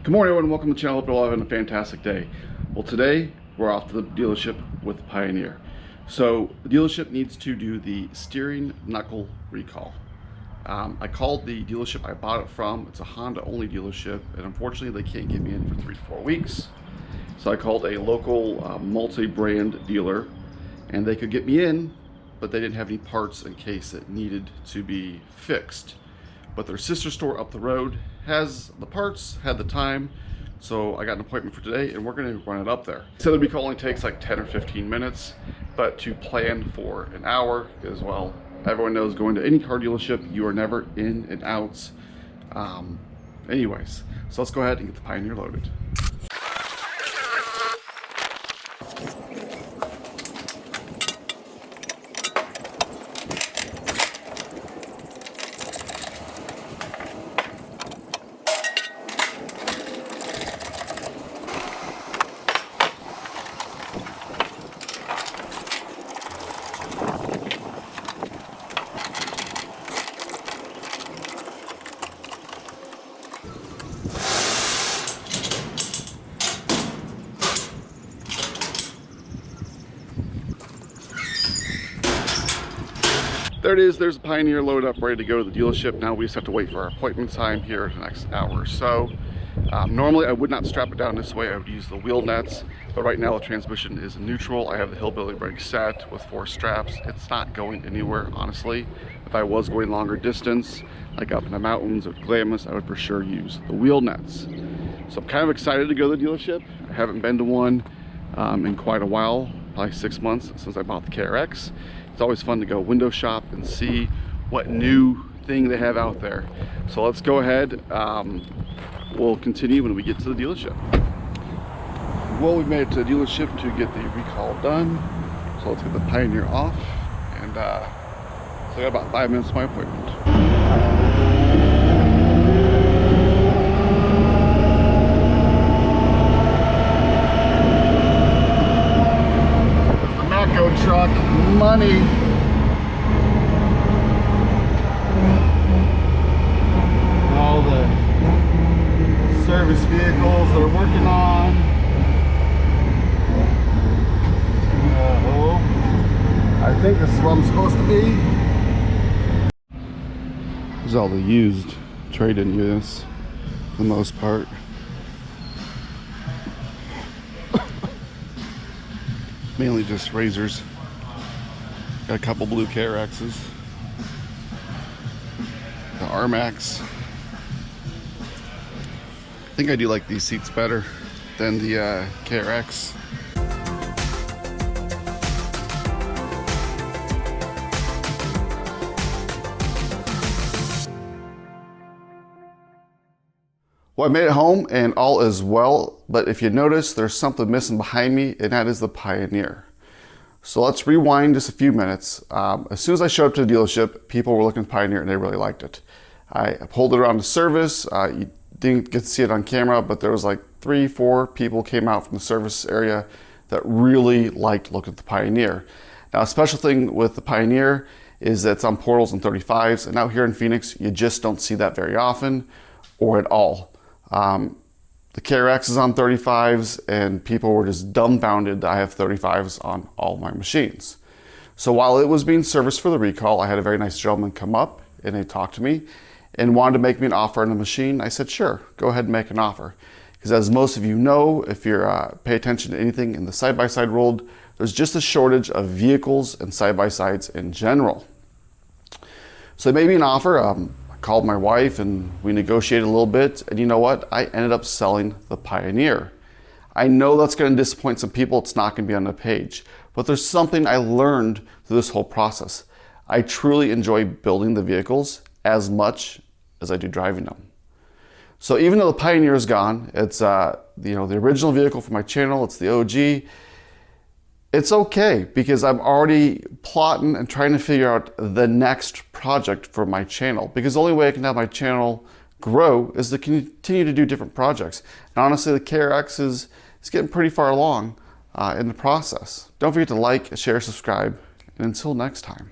Good morning, everyone. Welcome to the channel. Hope you're all having a fantastic day. Well, today we're off to the dealership with the Pioneer. So the dealership needs to do the steering knuckle recall. I called the dealership I bought it from. It's a Honda only dealership, and unfortunately they can't get me in for 3 to 4 weeks. So I called a local multi-brand dealer, and they could get me in, but they didn't have any parts in case it needed to be fixed. But their sister store up the road has the parts, had the time, so I got an appointment for today and we're going to run it up there. So the recall only takes like 10 or 15 minutes, but to plan for an hour as well. Everyone knows going to any car dealership, you are never in and outs. Anyways, so let's go ahead and get the Pioneer loaded. There it is, there's the Pioneer loaded up, ready to go to the dealership. Now we just have to wait for our appointment time here in the next hour or so. Normally I would not strap it down this way, I would use the wheel nuts, but right now the transmission is neutral. I have the Hillbilly brake set with 4 straps. It's not going anywhere, honestly. If I was going longer distance, like up in the mountains or Glamis, I would for sure use the wheel nuts. So I'm kind of excited to go to the dealership. I haven't been to one in quite a while, probably 6 months since I bought the KRX. It's always fun to go window shop and see what new thing they have out there. So let's go ahead. We'll continue when we get to the dealership. Well, we made it to the dealership to get the recall done. So let's get the Pioneer off. And so I got about 5 minutes to my appointment. Truck money. All the service vehicles they're working on. I think this is where I'm supposed to be. There's all the used trade-in units for the most part. Mainly just razors. Got a couple blue KRXs. The R-Max. I think I do like these seats better than the KRX. Well, I made it home and all is well, but if you notice, there's something missing behind me, and that is the Pioneer. So let's rewind just a few minutes. As soon as I showed up to the dealership, people were looking at the Pioneer and they really liked it. I pulled it around to service. You didn't get to see it on camera, but there was like 3, 4 people came out from the service area that really liked looking at the Pioneer. Now, a special thing with the Pioneer is that it's on portals and 35s, and out here in Phoenix, you just don't see that very often or at all. The KRX is on 35s, and people were just dumbfounded that I have 35s on all my machines. So while it was being serviced for the recall, I had a very nice gentleman come up and they talked to me and wanted to make me an offer on the machine. I said, sure, go ahead and make an offer. Because as most of you know, if you're pay attention to anything in the side-by-side world, there's just a shortage of vehicles and side-by-sides in general. So they made me an offer. Called my wife and we negotiated a little bit, and you know what? I ended up selling the Pioneer. I know that's going to disappoint some people. It's not going to be on the page, but there's something I learned through this whole process. I truly enjoy building the vehicles as much as I do driving them. So even though the Pioneer is gone, it's the original vehicle for my channel. It's the OG. It's okay because I'm already plotting and trying to figure out the next project for my channel, because the only way I can have my channel grow is to continue to do different projects. And honestly, the KRX is getting pretty far along in the process. Don't forget to like, share, subscribe, and until next time.